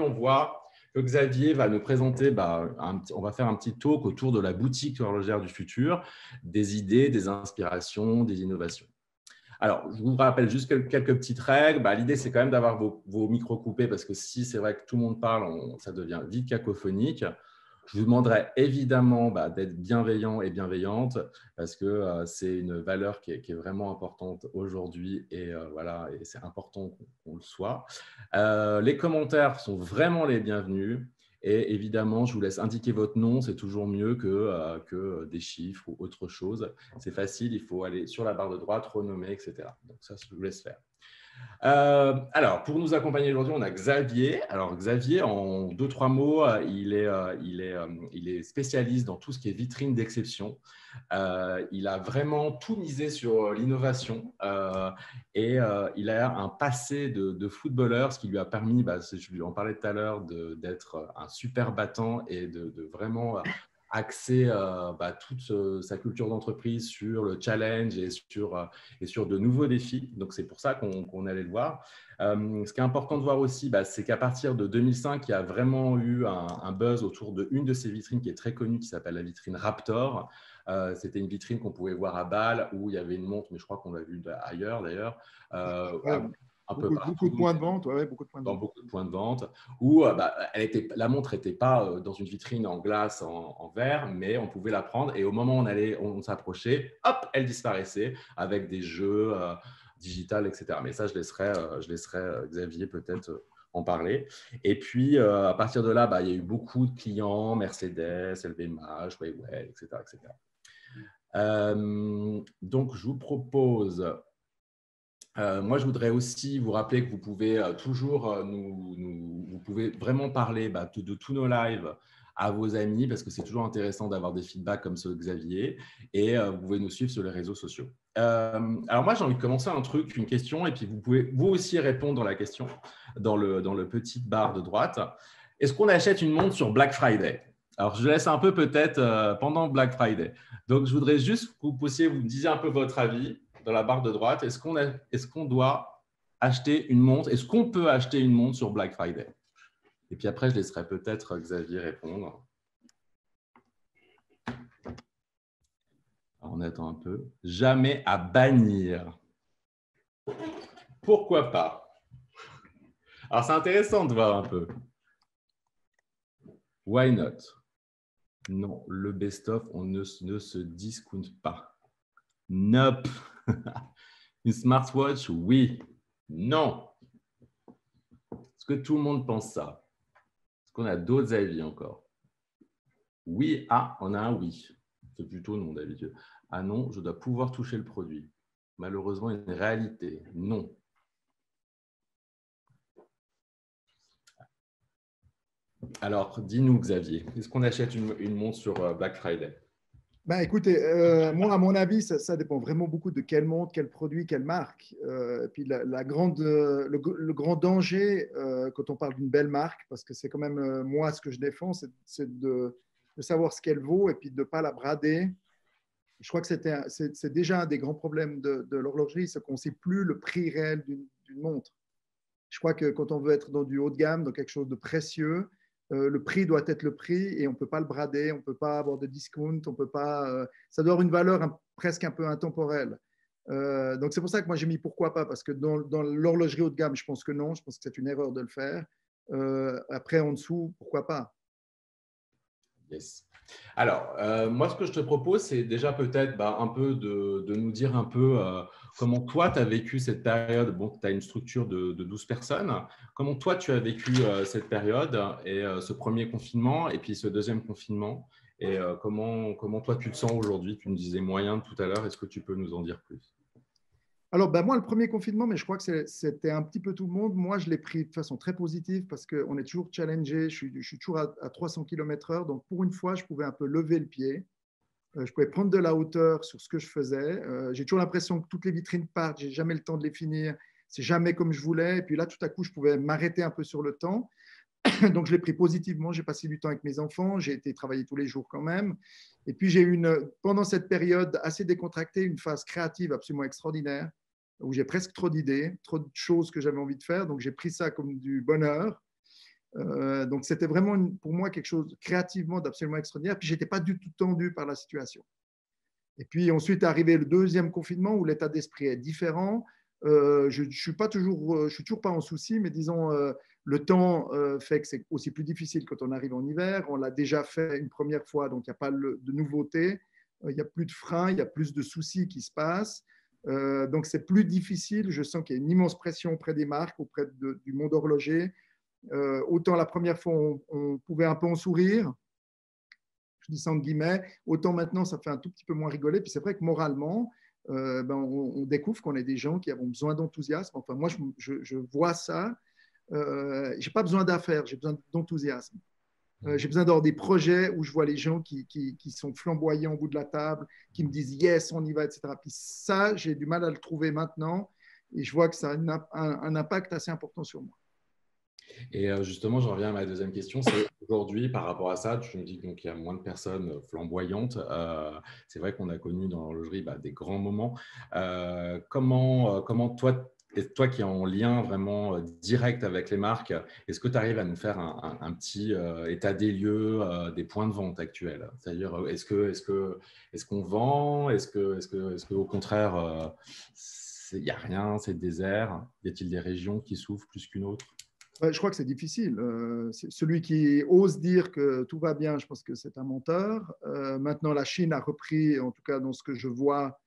on voit que Xavier va nous présenter, on va faire un petit talk autour de la boutique horlogère du futur, des idées, des inspirations, des innovations. Alors, je vous rappelle juste quelques petites règles. L'idée, c'est quand même d'avoir vos micros coupés parce que si c'est vrai que tout le monde parle, ça devient vite cacophonique. Je vous demanderai évidemment d'être bienveillant et bienveillante parce que c'est une valeur qui est vraiment importante aujourd'hui et voilà, et c'est important qu'on le soit. Les commentaires sont vraiment les bienvenus. Et évidemment, je vous laisse indiquer votre nom, c'est toujours mieux que des chiffres ou autre chose. C'est facile, il faut aller sur la barre de droite, renommer, etc. Donc ça, je vous laisse faire. Alors, pour nous accompagner aujourd'hui, on a Xavier. Alors, Xavier, en 2-3 mots, il est spécialiste dans tout ce qui est vitrine d'exception. Il a vraiment tout misé sur l'innovation et il a un passé de footballeur, ce qui lui a permis, je lui en parlais tout à l'heure, d'être un super battant et de vraiment axer toute sa culture d'entreprise sur le challenge et sur de nouveaux défis. Donc, c'est pour ça qu'on allait le voir. Ce qui est important de voir aussi, c'est qu'à partir de 2005, il y a vraiment eu un buzz autour d'une de ces vitrines qui est très connue, qui s'appelle la vitrine Raptor. C'était une vitrine qu'on pouvait voir à Bâle, où il y avait une montre, mais je crois qu'on l'a vue ailleurs d'ailleurs. Un peu partout. Beaucoup de points de vente, beaucoup de points de dans vente. beaucoup de points de vente, où la montre n'était pas dans une vitrine en glace, en verre, mais on pouvait la prendre et au moment où on s'approchait, hop, elle disparaissait avec des jeux digital, etc. Mais ça, je laisserai Xavier peut-être en parler. Et puis, à partir de là, il y a eu beaucoup de clients, Mercedes, LVMH, Huawei, etc. etc. Donc, je vous propose… moi, je voudrais aussi vous rappeler que vous pouvez toujours vous pouvez vraiment parler de tous nos lives à vos amis parce que c'est toujours intéressant d'avoir des feedbacks comme ceux de Xavier et vous pouvez nous suivre sur les réseaux sociaux. Alors moi, j'ai envie de commencer une question et puis vous pouvez vous aussi répondre à la question dans le petit bar de droite. Est-ce qu'on achète une montre sur Black Friday? Alors, je laisse un peu peut-être pendant Black Friday. Donc, je voudrais juste que vous puissiez vous disiez un peu votre avis dans la barre de droite. Est-ce qu'on doit acheter une montre? Est-ce qu'on peut acheter une montre sur Black Friday? Et puis après, je laisserai peut-être Xavier répondre. Alors, on attend un peu. Jamais à bannir. Pourquoi pas? Alors, c'est intéressant de voir un peu. Why not? Non, le best-of, on ne se discount pas. Nope. Une smartwatch, oui. Non. Est-ce que tout le monde pense ça? Est-ce qu'on a d'autres avis encore? Oui, on a un oui. C'est plutôt non d'habitude. Ah non, je dois pouvoir toucher le produit. Malheureusement, une réalité. Non. Alors, dis-nous, Xavier, est-ce qu'on achète une montre sur Black Friday? Écoutez, moi, à mon avis, ça dépend vraiment beaucoup de quelle montre, quel produit, quelle marque. Et puis le grand danger quand on parle d'une belle marque, parce que c'est quand même moi ce que je défends, c'est de savoir ce qu'elle vaut et puis de ne pas la brader. Je crois que c'est déjà un des grands problèmes de l'horlogerie, c'est qu'on ne sait plus le prix réel d'une montre. Je crois que quand on veut être dans du haut de gamme, dans quelque chose de précieux, le prix doit être le prix et on ne peut pas le brader, on ne peut pas avoir de discount, on peut pas, ça doit avoir une valeur presque un peu intemporelle. Donc c'est pour ça que moi j'ai mis pourquoi pas, parce que dans l'horlogerie haut de gamme, je pense que non, je pense que c'est une erreur de le faire. Après, en dessous, pourquoi pas? Yes. Alors, moi, ce que je te propose, c'est déjà peut-être un peu de nous dire un peu comment toi, tu as vécu cette période. Bon, tu as une structure de 12 personnes. Comment toi, tu as vécu cette période et ce premier confinement et puis ce deuxième confinement? Et comment toi, tu te sens aujourd'hui? Tu nous disais moyen tout à l'heure. Est-ce que tu peux nous en dire plus? Alors, moi, le premier confinement, mais je crois que c'était un petit peu tout le monde. Moi, je l'ai pris de façon très positive parce qu'on est toujours challengé. Je suis toujours à 300 km/h. Donc, pour une fois, je pouvais un peu lever le pied. Je pouvais prendre de la hauteur sur ce que je faisais. J'ai toujours l'impression que toutes les vitrines partent. Je n'ai jamais le temps de les finir. C'est jamais comme je voulais. Et puis là, tout à coup, je pouvais m'arrêter un peu sur le temps. Donc, je l'ai pris positivement. J'ai passé du temps avec mes enfants. J'ai été travailler tous les jours quand même. Et puis, j'ai eu pendant cette période assez décontractée, une phase créative absolument extraordinaire où j'ai presque trop d'idées, trop de choses que j'avais envie de faire. Donc, j'ai pris ça comme du bonheur. Donc, c'était vraiment pour moi quelque chose créativement d'absolument extraordinaire. Puis, je n'étais pas du tout tendu par la situation. Et puis ensuite est arrivé le deuxième confinement où l'état d'esprit est différent. Je suis toujours pas en souci, mais disons le temps fait que c'est aussi plus difficile quand on arrive en hiver. On l'a déjà fait une première fois, donc il n'y a pas de nouveauté. Il n'y a plus de freins, il y a plus de soucis qui se passent. Donc c'est plus difficile. Je sens qu'il y a une immense pression auprès des marques, auprès du monde horloger. Autant la première fois on pouvait un peu en sourire, je dis ça en guillemets, autant maintenant ça fait un tout petit peu moins rigoler. Puis c'est vrai que moralement, on découvre qu'on est des gens qui avons besoin d'enthousiasme. Enfin, moi, je vois ça. Je n'ai pas besoin d'affaires, j'ai besoin d'enthousiasme. J'ai besoin d'avoir des projets où je vois les gens qui sont flamboyants au bout de la table, qui me disent yes, on y va, etc. Puis ça, j'ai du mal à le trouver maintenant et je vois que ça a un impact assez important sur moi. Et justement, je reviens à ma deuxième question. C'est aujourd'hui, par rapport à ça, tu nous dis qu'il y a moins de personnes flamboyantes. C'est vrai qu'on a connu dans l'horlogerie des grands moments. Comment toi, et toi qui es en lien vraiment direct avec les marques, est-ce que tu arrives à nous faire un petit état des lieux des points de vente actuels? C'est-à-dire, est-ce qu'on vend? Est-ce que au contraire, il n'y a rien, c'est désert? Y a-t-il des régions qui souffrent plus qu'une autre? Je crois que c'est difficile. Celui qui ose dire que tout va bien, je pense que c'est un menteur. Maintenant, la Chine a repris, en tout cas dans ce que je vois,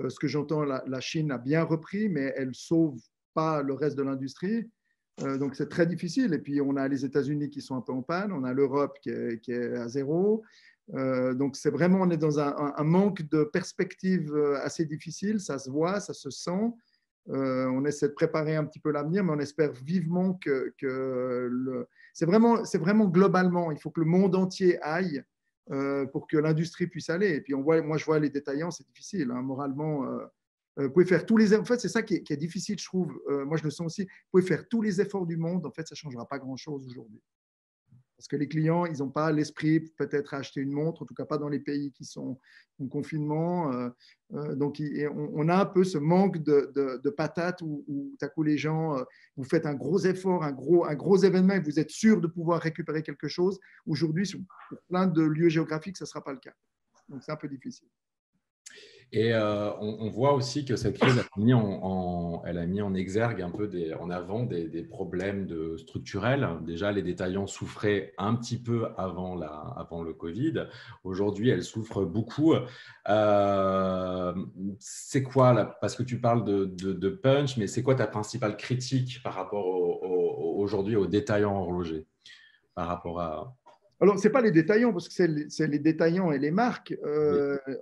ce que j'entends, la Chine a bien repris, mais elle ne sauve pas le reste de l'industrie. Donc c'est très difficile. Et puis on a les États-Unis qui sont un peu en panne, on a l'Europe qui est à zéro. Donc c'est vraiment, on est dans un manque de perspective assez difficile. Ça se voit, ça se sent. On essaie de préparer un petit peu l'avenir, mais on espère vivement c'est vraiment globalement, il faut que le monde entier aille pour que l'industrie puisse aller. Et puis moi je vois les détaillants, c'est difficile, hein, moralement. Vous pouvez faire tous les efforts. En fait, c'est ça qui est difficile, je trouve. Moi, je le sens aussi. Vous pouvez faire tous les efforts du monde. En fait, ça ne changera pas grand-chose aujourd'hui. Parce que les clients, ils n'ont pas l'esprit peut-être à acheter une montre, en tout cas pas dans les pays qui sont en confinement. Donc, on a un peu ce manque de patates où tout à coup les gens, vous faites un gros effort, un gros événement et vous êtes sûr de pouvoir récupérer quelque chose. Aujourd'hui, pour plein de lieux géographiques, ça ne sera pas le cas. Donc, c'est un peu difficile. Et on voit aussi que cette crise elle a mis en exergue un peu en avant des problèmes structurels. Déjà, les détaillants souffraient un petit peu avant le Covid. Aujourd'hui, elles souffrent beaucoup. C'est quoi, là, parce que tu parles de punch, mais c'est quoi ta principale critique par rapport aujourd'hui aux détaillants horlogers par rapport à… Alors, ce n'est pas les détaillants, parce que c'est les détaillants et les marques.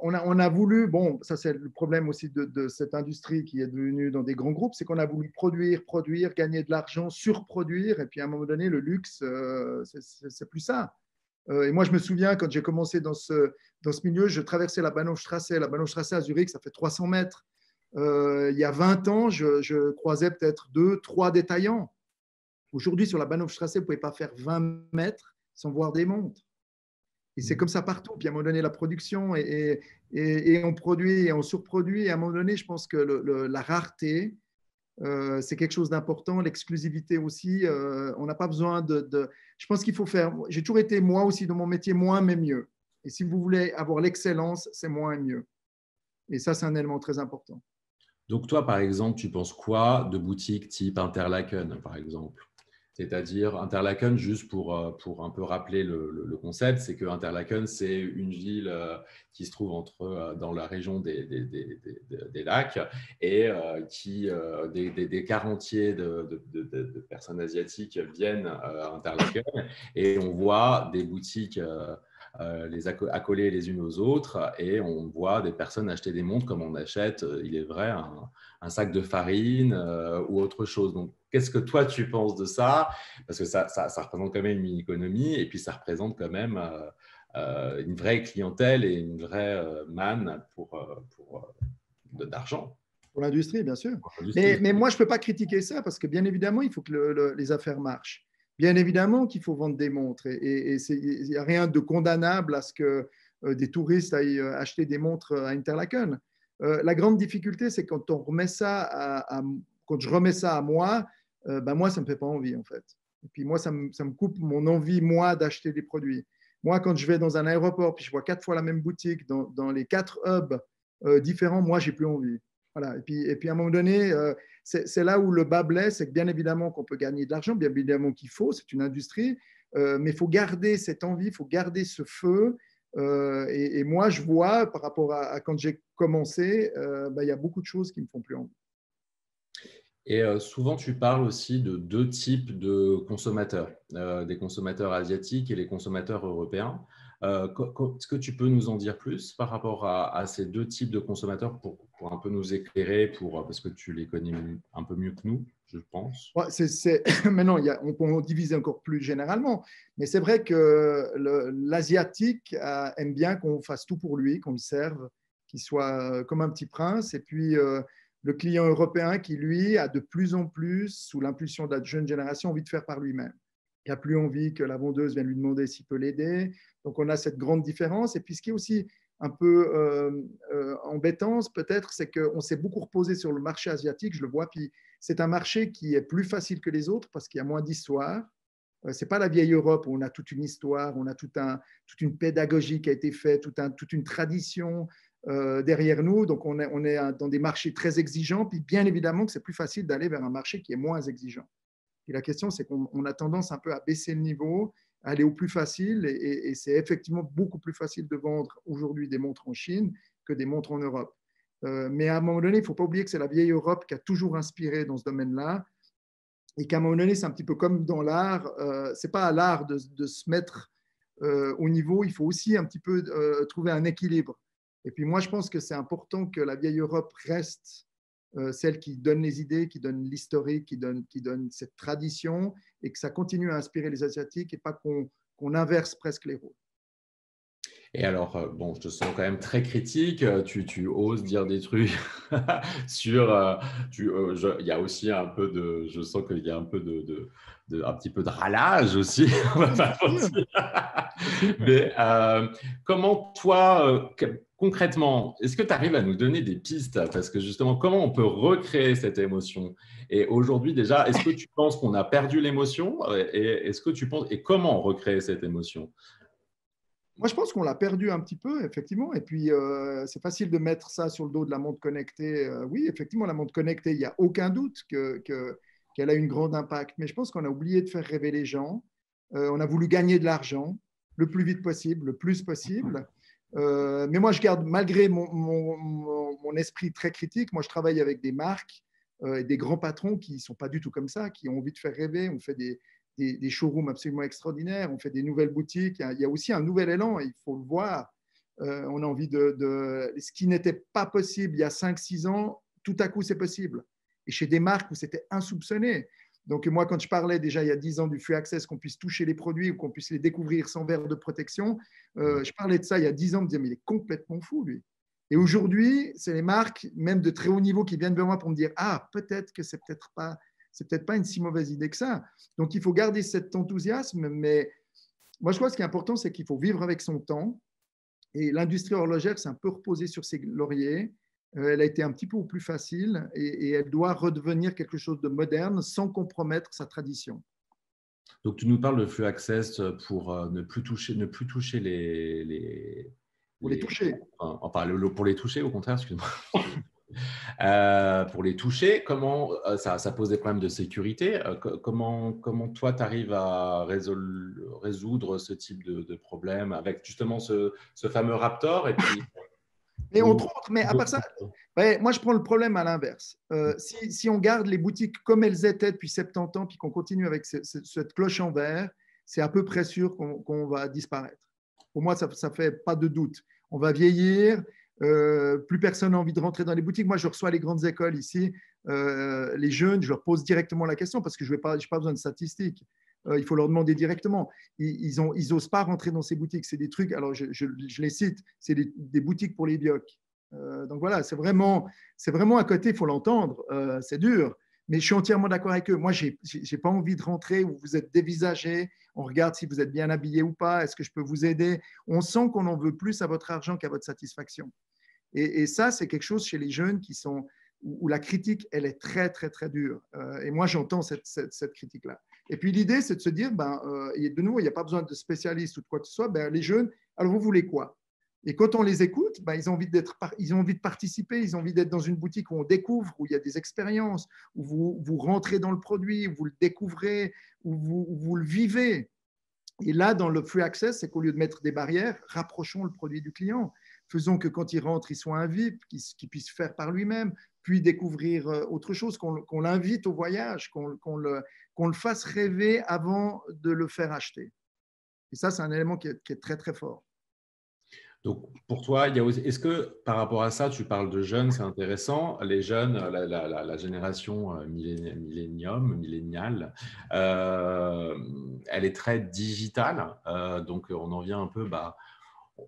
On a voulu, bon, ça c'est le problème aussi de cette industrie qui est devenue dans des grands groupes, c'est qu'on a voulu produire, gagner de l'argent, surproduire, et puis à un moment donné, le luxe, c'est plus ça. Et moi, je me souviens, quand j'ai commencé dans ce milieu, je traversais la Bahnhofstrasse. La Bahnhofstrasse à Zurich, ça fait 300 mètres. Il y a 20 ans, je croisais peut-être 2, 3 détaillants. Aujourd'hui, sur la Bahnhofstrasse, vous ne pouvez pas faire 20 mètres sans voir des montres. Et c'est comme ça partout. Puis à un moment donné, la production, et on produit et on surproduit. Et à un moment donné, je pense que la rareté, c'est quelque chose d'important. L'exclusivité aussi. On n'a pas besoin Je pense qu'il faut faire… J'ai toujours été, moi aussi, dans mon métier, moins mais mieux. Et si vous voulez avoir l'excellence, c'est moins et mieux. Et ça, c'est un élément très important. Donc toi, par exemple, tu penses quoi de boutiques type Interlaken, par exemple? C'est-à-dire Interlaken, juste pour un peu rappeler le concept, c'est que Interlaken, c'est une ville qui se trouve dans la région des lacs et des quarantiers de personnes asiatiques viennent à Interlaken et on voit des boutiques les accoler les unes aux autres et on voit des personnes acheter des montres comme on achète, il est vrai, un sac de farine ou autre chose. Donc, qu'est-ce que toi, tu penses de ça? Parce que ça représente quand même une économie et puis ça représente quand même une vraie clientèle et une vraie manne d'argent. Pour l'industrie, bien sûr. Pour l'industrie. Mais moi, je ne peux pas critiquer ça parce que bien évidemment, il faut que les affaires marchent. Bien évidemment qu'il faut vendre des montres et il n'y a rien de condamnable à ce que des touristes aillent acheter des montres à Interlaken. La grande difficulté, c'est quand je remets ça à moi, moi, ça ne me fait pas envie en fait. Et puis moi, ça me coupe mon envie, moi, d'acheter des produits. Moi, quand je vais dans un aéroport, puis je vois 4 fois la même boutique dans les 4 hubs différents, moi, j'ai plus envie. Voilà. Et puis, à un moment donné, c'est là où le bas blesse, c'est que bien évidemment qu'on peut gagner de l'argent, bien évidemment qu'il faut, c'est une industrie, mais il faut garder cette envie, il faut garder ce feu. Et moi, je vois, par rapport à quand j'ai commencé, il y a beaucoup de choses qui me font plus envie. Et souvent, tu parles aussi de deux types de consommateurs, des consommateurs asiatiques et les consommateurs européens. Est-ce que tu peux nous en dire plus par rapport à ces deux types de consommateurs pour un peu nous éclairer, parce que tu les connais un peu mieux que nous, je pense. Ouais, maintenant, on peut en diviser encore plus généralement, mais c'est vrai que l'Asiatique aime bien qu'on fasse tout pour lui, qu'on le serve, qu'il soit comme un petit prince. Et puis, le client européen qui, lui, a de plus en plus, sous l'impulsion de la jeune génération, envie de faire par lui-même. Il n'a plus envie que la vendeuse vienne lui demander s'il peut l'aider. Donc, on a cette grande différence. Et puis, ce qui est aussi un peu embêtant, peut-être, c'est qu'on s'est beaucoup reposé sur le marché asiatique, je le vois, puis c'est un marché qui est plus facile que les autres parce qu'il y a moins d'histoire. Ce n'est pas la vieille Europe où on a toute une histoire, on a toute une pédagogie qui a été faite, toute une tradition derrière nous. Donc, on est dans des marchés très exigeants. Puis, bien évidemment que c'est plus facile d'aller vers un marché qui est moins exigeant. Et la question, c'est qu'on a tendance un peu à baisser le niveau, à aller au plus facile. Et c'est effectivement beaucoup plus facile de vendre aujourd'hui des montres en Chine que des montres en Europe. Mais à un moment donné, il ne faut pas oublier que c'est la vieille Europe qui a toujours inspiré dans ce domaine-là. Et qu'à un moment donné, c'est un petit peu comme dans l'art. Ce n'est pas à l'art de se mettre au niveau. Il faut aussi un petit peu trouver un équilibre. Et puis moi, je pense que c'est important que la vieille Europe reste celle qui donne les idées, qui donne l'historique, qui donne cette tradition, et que ça continue à inspirer les Asiatiques et pas qu'on inverse presque les rôles. Et alors, bon, je te sens quand même très critique. Tu oses dire des trucs sur. Il y a aussi un peu de. Je sens qu'il y a un peu un petit peu de râlage aussi. On va pas mentir. Mais comment toi, concrètement, est-ce que tu arrives à nous donner des pistes? Parce que justement, comment on peut recréer cette émotion? Et aujourd'hui, déjà, est-ce que tu penses qu'on a perdu l'émotion? Et est-ce que tu penses. Et comment recréer cette émotion? Moi, je pense qu'on l'a perdu un petit peu, effectivement. Et puis, c'est facile de mettre ça sur le dos de la montre connectée. Oui, effectivement, la montre connectée, il n'y a aucun doute qu'elle a une grande impact. Mais je pense qu'on a oublié de faire rêver les gens. On a voulu gagner de l'argent le plus vite possible, le plus possible. Mais moi, je garde, malgré mon esprit très critique, moi, je travaille avec des marques et des grands patrons qui ne sont pas du tout comme ça, qui ont envie de faire rêver. On fait des showrooms absolument extraordinaires, on fait des nouvelles boutiques. Il y a aussi un nouvel élan, il faut le voir. On a envie ce qui n'était pas possible il y a 5-6 ans, tout à coup, c'est possible. Et chez des marques où c'était insoupçonné. Donc, moi, quand je parlais déjà il y a 10 ans du Free Access, qu'on puisse toucher les produits ou qu'on puisse les découvrir sans verre de protection, je parlais de ça il y a 10 ans, je me disais, mais il est complètement fou, lui. Et aujourd'hui, c'est les marques, même de très haut niveau, qui viennent vers moi pour me dire, ah, peut-être que c'est peut-être pas une si mauvaise idée que ça. Donc, il faut garder cet enthousiasme, mais moi, je crois que ce qui est important, c'est qu'il faut vivre avec son temps. Et l'industrie horlogère s'est un peu reposée sur ses lauriers. Elle a été un petit peu plus facile et elle doit redevenir quelque chose de moderne sans compromettre sa tradition. Donc, tu nous parles de Flux Access pour ne plus toucher Pour les toucher. enfin, pour les toucher, au contraire, excuse-moi. Pour les toucher, comment ça pose des problèmes de sécurité? Comment toi, tu arrives à résoudre ce type de problème avec justement ce fameux Raptor et puis, Mais entre autres, mais à part ça, ouais, moi je prends le problème à l'inverse. Si on garde les boutiques comme elles étaient depuis 70 ans, puis qu'on continue avec cette cloche en verre, c'est à peu près sûr qu'on va disparaître. Pour moi, ça ne fait pas de doute. On va vieillir, plus personne n'a envie de rentrer dans les boutiques. Moi, je reçois les grandes écoles ici, les jeunes, je leur pose directement la question parce que je n'ai pas besoin de statistiques. Il faut leur demander directement. Ils n'osent pas rentrer dans ces boutiques. C'est des trucs, alors je les cite, c'est des boutiques pour les biocs. Donc voilà, c'est vraiment à côté, il faut l'entendre. C'est dur, mais je suis entièrement d'accord avec eux. Moi, je n'ai pas envie de rentrer où vous êtes dévisagé. On regarde si vous êtes bien habillé ou pas. Est-ce que je peux vous aider? On sent qu'on en veut plus à votre argent qu'à votre satisfaction. Et ça, c'est quelque chose chez les jeunes où la critique, elle est très, très, très dure. Et moi, j'entends cette critique-là. Et puis l'idée, c'est de se dire, et de nouveau, il n'y a pas besoin de spécialistes ou de quoi que ce soit, les jeunes, alors vous voulez quoi? Et quand on les écoute, ils ont envie ils ont envie de participer, ils ont envie d'être dans une boutique où on découvre, où il y a des expériences, où vous rentrez dans le produit, où vous le découvrez, où vous le vivez. Et là, dans le free access, c'est qu'au lieu de mettre des barrières, rapprochons le produit du client. Faisons que quand il rentre, il soit un VIP, qu'il puisse faire par lui-même, puis découvrir autre chose, qu'on l'invite au voyage, qu'on le fasse rêver avant de le faire acheter. Et ça, c'est un élément qui est très, très fort. Donc, pour toi, est-ce que par rapport à ça, tu parles de jeunes, c'est intéressant. Les jeunes, la génération milléniale, elle est très digitale. Donc, on en vient un peu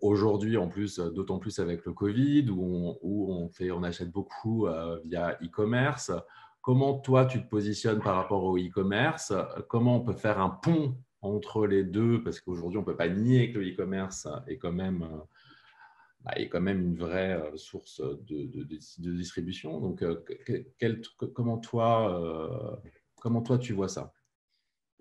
aujourd'hui, en plus, d'autant plus avec le Covid, où on achète beaucoup via e-commerce. Comment toi, tu te positionnes par rapport au e-commerce? Comment on peut faire un pont entre les deux? Parce qu'aujourd'hui, on ne peut pas nier que le e-commerce est quand même une vraie source de distribution. Donc, comment toi, tu vois ça?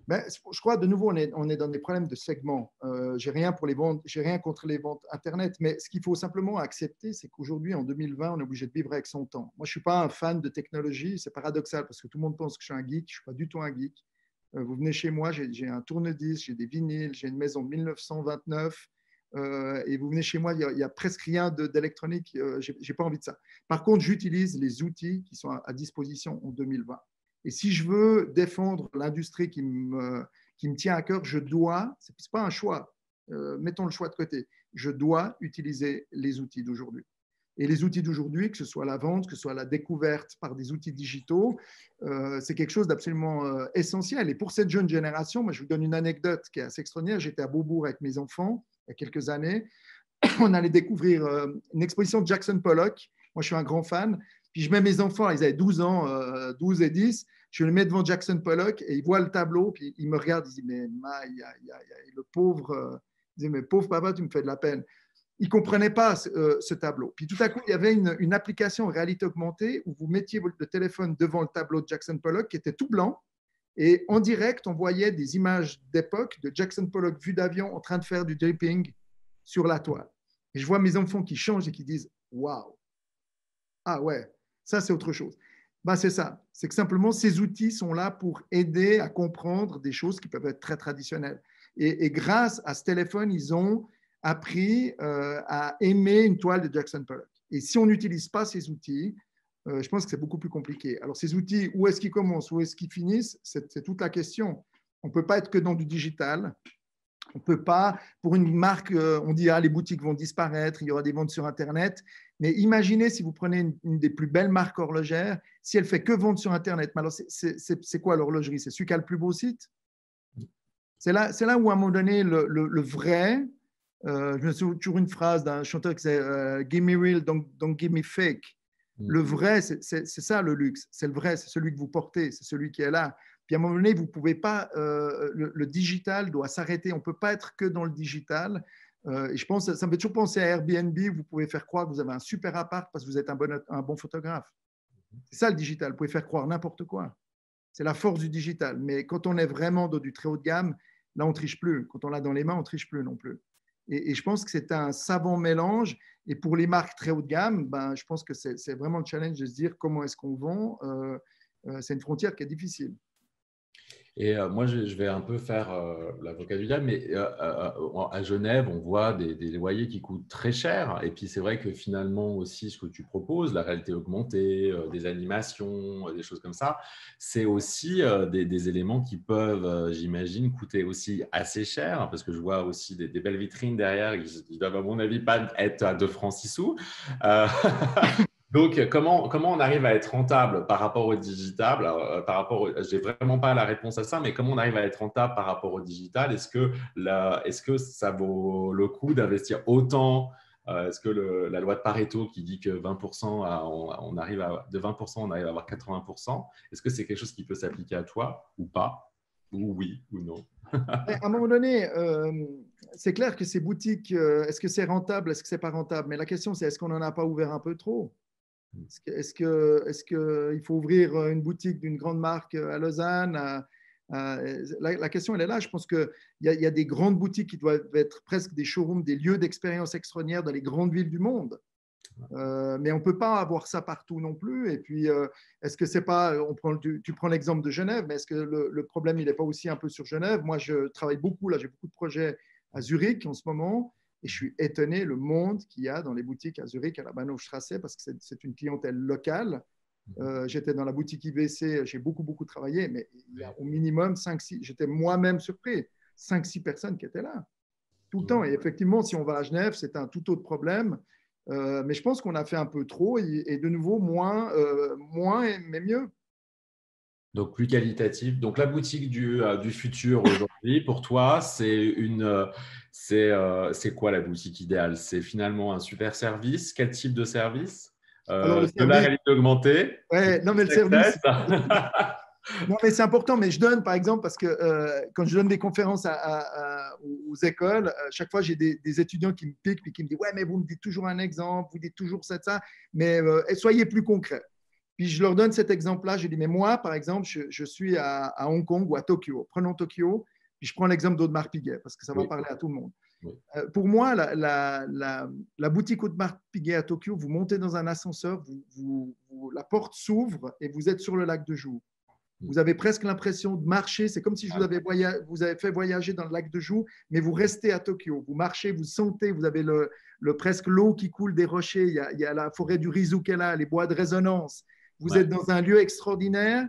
Je crois, de nouveau, on est dans des problèmes de segments. J'ai rien pour les ventes, j'ai rien contre les ventes Internet, mais ce qu'il faut simplement accepter, c'est qu'aujourd'hui, en 2020, on est obligé de vivre avec son temps. Moi, je ne suis pas un fan de technologie, c'est paradoxal parce que tout le monde pense que je suis un geek, je ne suis pas du tout un geek. Vous venez chez moi, j'ai un tourne-disque, j'ai des vinyles, j'ai une maison de 1929, et vous venez chez moi, il y a presque rien d'électronique, je n'ai pas envie de ça. Par contre, j'utilise les outils qui sont à disposition en 2020. Et si je veux défendre l'industrie qui me tient à cœur, ce n'est pas un choix, mettons le choix de côté, je dois utiliser les outils d'aujourd'hui. Et les outils d'aujourd'hui, que ce soit la vente, que ce soit la découverte par des outils digitaux, c'est quelque chose d'absolument essentiel. Et pour cette jeune génération, moi, je vous donne une anecdote qui est assez extraordinaire. J'étais à Beaubourg avec mes enfants il y a quelques années. On allait découvrir une exposition de Jackson Pollock. Moi, je suis un grand fan. Puis je mets mes enfants, ils avaient 12 ans, 12 et 10. Je les mets devant Jackson Pollock et ils voient le tableau. Puis ils me regardent, ils disent, mais le pauvre, ils disent, mais pauvre papa, tu me fais de la peine. Ils ne comprenaient pas ce tableau. Puis tout à coup, il y avait une application en réalité augmentée où vous mettiez le téléphone devant le tableau de Jackson Pollock qui était tout blanc. Et en direct, on voyait des images d'époque de Jackson Pollock vu d'avion en train de faire du dripping sur la toile. Et je vois mes enfants qui changent et qui disent « Waouh, ah ouais, ça c'est autre chose ». C'est ça, c'est que simplement ces outils sont là pour aider à comprendre des choses qui peuvent être très traditionnelles. Et grâce à ce téléphone, ils ont appris à aimer une toile de Jackson Pollock. Et si on n'utilise pas ces outils, je pense que c'est beaucoup plus compliqué. Alors ces outils, où est-ce qu'ils commencent, où est-ce qu'ils finissent, c'est toute la question. On ne peut pas être que dans du digital. On ne peut pas, pour une marque, on dit les boutiques vont disparaître, il y aura des ventes sur Internet. Mais imaginez si vous prenez une des plus belles marques horlogères, si elle fait que vendre sur Internet. Mais alors, c'est quoi l'horlogerie? C'est celui qui a le plus beau site? C'est là où, à un moment donné, le vrai, je me souviens toujours une phrase d'un chanteur qui disait Give me real, don't give me fake. Le vrai, c'est ça le luxe. C'est le vrai, c'est celui que vous portez, c'est celui qui est là. Puis à un moment donné, vous pouvez pas, le digital doit s'arrêter. On ne peut pas être que dans le digital. Et je pense, ça me fait toujours penser à Airbnb. Vous pouvez faire croire que vous avez un super appart parce que vous êtes un bon photographe. C'est ça le digital. Vous pouvez faire croire n'importe quoi. C'est la force du digital. Mais quand on est vraiment dans du très haut de gamme, là, on ne triche plus. Quand on l'a dans les mains, on ne triche plus non plus. Et je pense que c'est un savant mélange. Et pour les marques très haut de gamme, je pense que c'est vraiment le challenge de se dire comment est-ce qu'on vend. C'est une frontière qui est difficile. Et moi, je vais un peu faire l'avocat du diable, mais à Genève, on voit des loyers qui coûtent très cher. Et puis, c'est vrai que finalement aussi, ce que tu proposes, la réalité augmentée, des animations, des choses comme ça, c'est aussi des éléments qui peuvent, j'imagine, coûter aussi assez cher, parce que je vois aussi des belles vitrines derrière qui doivent, à mon avis, pas être à 2 francs 6 sous. Donc, comment on arrive à être rentable par rapport au digital? Je n'ai vraiment pas la réponse à ça, mais comment on arrive à être rentable par rapport au digital? Est-ce que ça vaut le coup d'investir autant? Est-ce que la loi de Pareto qui dit que 20%, de 20%, on arrive à avoir 80%, est-ce que c'est quelque chose qui peut s'appliquer à toi ou pas? Ou oui ou non? À un moment donné, c'est clair que ces boutiques, est-ce que c'est rentable, est-ce que c'est pas rentable? Mais la question, c'est est-ce qu'on n'en a pas ouvert un peu trop? Est-ce qu'il faut ouvrir une boutique d'une grande marque à Lausanne, La question, elle est là. Je pense qu'il y a des grandes boutiques qui doivent être presque des showrooms, des lieux d'expérience extraordinaires dans les grandes villes du monde. Mais on ne peut pas avoir ça partout non plus. Et puis, est-ce que c'est pas, tu prends l'exemple de Genève, mais est-ce que le problème, il n'est pas aussi un peu sur Genève? Moi, je travaille beaucoup, là, j'ai beaucoup de projets à Zurich en ce moment, et je suis étonné le monde qu'il y a dans les boutiques à Zurich, à la Bahnhofstrasse, parce que c'est une clientèle locale. J'étais dans la boutique IBC, j'ai beaucoup travaillé, mais il y a au minimum 5-6, j'étais moi-même surpris, 5-6 personnes qui étaient là, tout le temps. Et effectivement, si on va à Genève, c'est un tout autre problème. Mais je pense qu'on a fait un peu trop et de nouveau, moins mais mieux. Donc, plus qualitatif. Donc, la boutique du futur aujourd'hui, pour toi, c'est quoi la boutique idéale? C'est finalement un super service. Quel type de service? Alors, le De la service, réalité augmentée? ouais, non, mais le service, non, mais c'est important. Mais je donne, par exemple, parce que quand je donne des conférences aux écoles, chaque fois, j'ai des étudiants qui me piquent et qui me disent, ouais, mais vous me dites toujours un exemple, vous dites toujours ça, mais soyez plus concret. Puis je leur donne cet exemple-là. Je dis, mais moi, par exemple, je suis à Hong Kong ou à Tokyo. Prenons Tokyo, puis je prends l'exemple d'Audemars Piguet parce que ça va Oui. parler à tout le monde. Oui. Pour moi, la boutique Audemars Piguet à Tokyo, vous montez dans un ascenseur, la porte s'ouvre et vous êtes sur le lac de Joux. Vous avez presque l'impression de marcher. C'est comme si vous avez fait voyager dans le lac de Joux, mais vous restez à Tokyo. Vous marchez, vous sentez, vous avez presque l'eau qui coule des rochers. Il y a la forêt du Rizukela, les bois de résonance. Vous êtes dans un lieu extraordinaire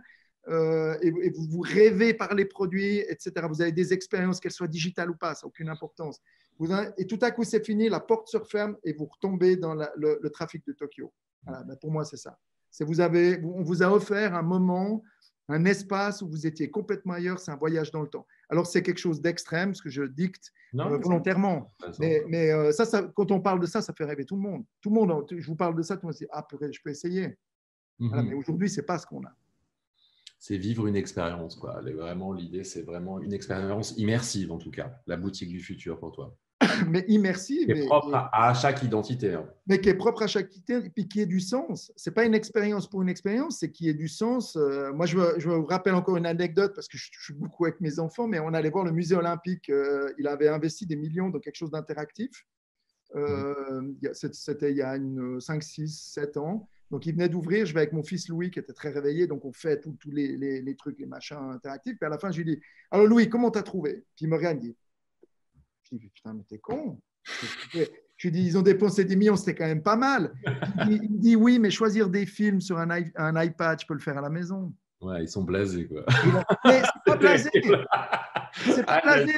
et vous rêvez par les produits, etc. Vous avez des expériences, qu'elles soient digitales ou pas, ça n'a aucune importance. Et tout à coup, c'est fini, la porte se referme et vous retombez dans le trafic de Tokyo. Voilà, ben pour moi, c'est ça. On vous a offert un moment, un espace où vous étiez complètement ailleurs, c'est un voyage dans le temps. Alors, c'est quelque chose d'extrême, ce que je dicte volontairement. Mais quand on parle de ça, ça fait rêver tout le monde. Tout le monde, je vous parle de ça, tout le monde se dit, ah, purée, je peux essayer. Voilà, mais aujourd'hui, ce n'est pas ce qu'on a. C'est vivre une expérience, quoi. Vraiment, l'idée, c'est vraiment une expérience immersive, en tout cas, la boutique du futur pour toi. Mais immersive. Et propre à chaque identité. Hein. Mais qui est propre à chaque identité et puis qui ait du sens. Ce n'est pas une expérience pour une expérience, c'est qui ait du sens. Moi, je vous rappelle encore une anecdote parce que je suis beaucoup avec mes enfants, mais on allait voir le musée olympique. Il avait investi des millions dans quelque chose d'interactif. C'était il y a 5, 6, 7 ans. Donc, il venait d'ouvrir. Je vais avec mon fils Louis, qui était très réveillé. Donc, on fait tous les trucs, les machins interactifs. Puis à la fin, je lui dis, alors Louis, comment tu as trouvé? Puis il me regarde, il dit, je dis, putain, mais t'es con. Je lui dis, ils ont dépensé des millions, c'était quand même pas mal. Il me dit, oui, mais choisir des films sur un iPad, je peux le faire à la maison. Ouais, ils sont blasés, quoi. Mais c'est pas blasé. C'est pas blasé,